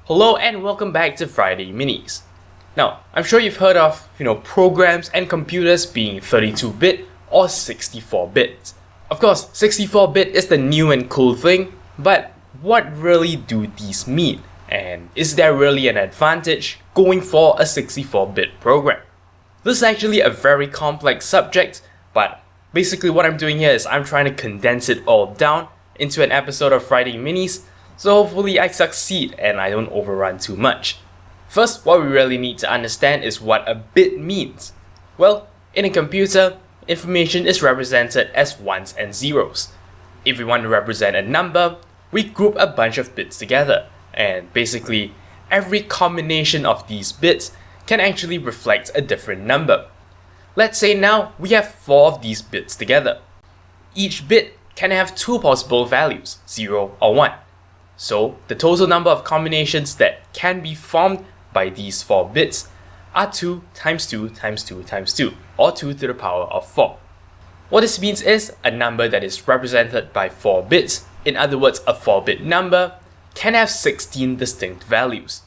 Hello and welcome back to Friday Minis. Now, I'm sure you've heard of, programs and computers being 32-bit or 64-bit. Of course, 64-bit is the new and cool thing, but what really do these mean? And is there really an advantage going for a 64-bit program? This is actually a very complex subject, but basically what I'm doing here is I'm trying to condense it all down into an episode of Friday Minis, so hopefully I succeed and I don't overrun too much. First, what we really need to understand is what a bit means. Well, in a computer, information is represented as ones and zeros. If we want to represent a number, we group a bunch of bits together, and basically every combination of these bits can actually reflect a different number. Let's say now we have 4 of these bits together. Each bit can have 2 possible values, 0 or 1. So the total number of combinations that can be formed by these 4 bits are 2 times 2 times 2 times 2, or 2 to the power of 4. What this means is a number that is represented by 4 bits, in other words a 4-bit number, can have 16 distinct values.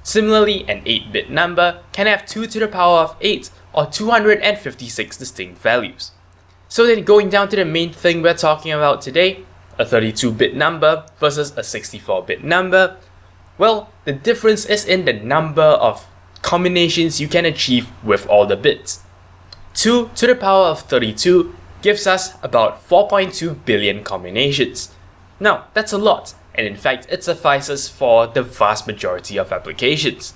Similarly, an 8-bit number can have 2 to the power of 8, or 256 distinct values. So then going down to the main thing we're talking about today, a 32-bit number versus a 64-bit number, well, the difference is in the number of combinations you can achieve with all the bits. 2 to the power of 32 gives us about 4.2 billion combinations. Now, that's a lot, and in fact it suffices for the vast majority of applications.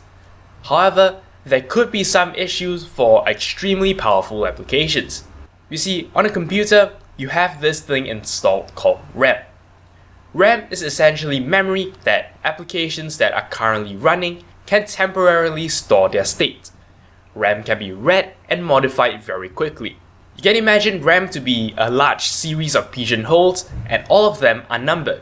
However, there could be some issues for extremely powerful applications. You see, on a computer, you have this thing installed called RAM. RAM is essentially memory that applications that are currently running can temporarily store their state. RAM can be read and modified very quickly. You can imagine RAM to be a large series of pigeonholes, and all of them are numbered.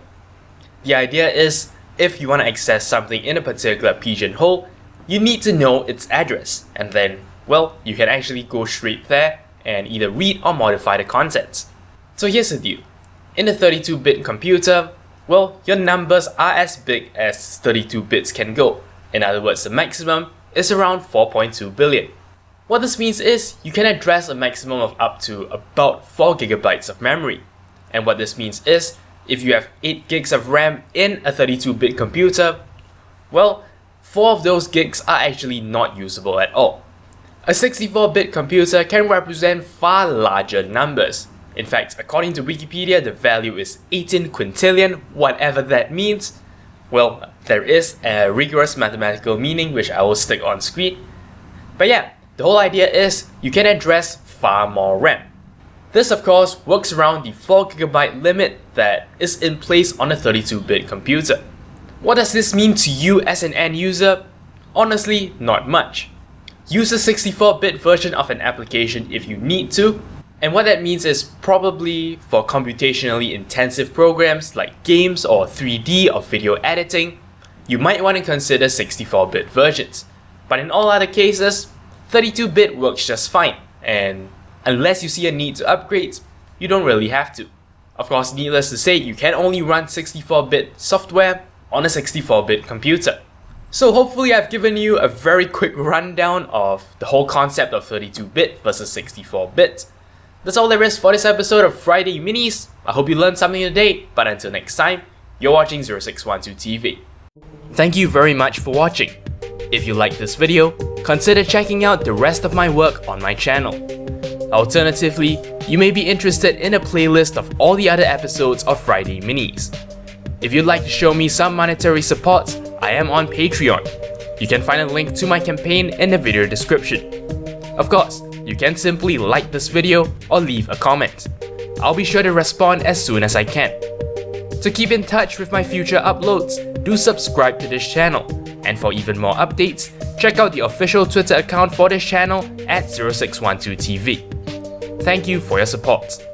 The idea is, if you want to access something in a particular pigeonhole, you need to know its address, and then, well, you can actually go straight there and either read or modify the contents. So here's the deal. In a 32-bit computer, well, your numbers are as big as 32 bits can go. In other words, the maximum is around 4.2 billion. What this means is you can address a maximum of up to about 4 gigabytes of memory. And what this means is, if you have 8 gigs of RAM in a 32-bit computer, well, 4 of those gigs are actually not usable at all. A 64-bit computer can represent far larger numbers. In fact, according to Wikipedia, the value is 18 quintillion, whatever that means. Well, there is a rigorous mathematical meaning which I will stick on screen. But yeah, the whole idea is you can address far more RAM. This of course works around the 4 GB limit that is in place on a 32-bit computer. What does this mean to you as an end user? Honestly, not much. Use a 64-bit version of an application if you need to. And what that means is probably for computationally intensive programs like games or 3D or video editing, you might want to consider 64-bit versions. But in all other cases, 32-bit works just fine, and unless you see a need to upgrade, you don't really have to. Of course, needless to say, you can only run 64-bit software on a 64-bit computer. So hopefully I've given you a very quick rundown of the whole concept of 32-bit versus 64-bit. That's all there is for this episode of Friday Minis. I hope you learned something today, but until next time, you're watching 0612 TV. Thank you very much for watching. If you liked this video, consider checking out the rest of my work on my channel. Alternatively, you may be interested in a playlist of all the other episodes of Friday Minis. If you'd like to show me some monetary support, I am on Patreon. You can find a link to my campaign in the video description. Of course, you can simply like this video or leave a comment. I'll be sure to respond as soon as I can. To keep in touch with my future uploads, do subscribe to this channel. And for even more updates, check out the official Twitter account for this channel at 0612TV. Thank you for your support.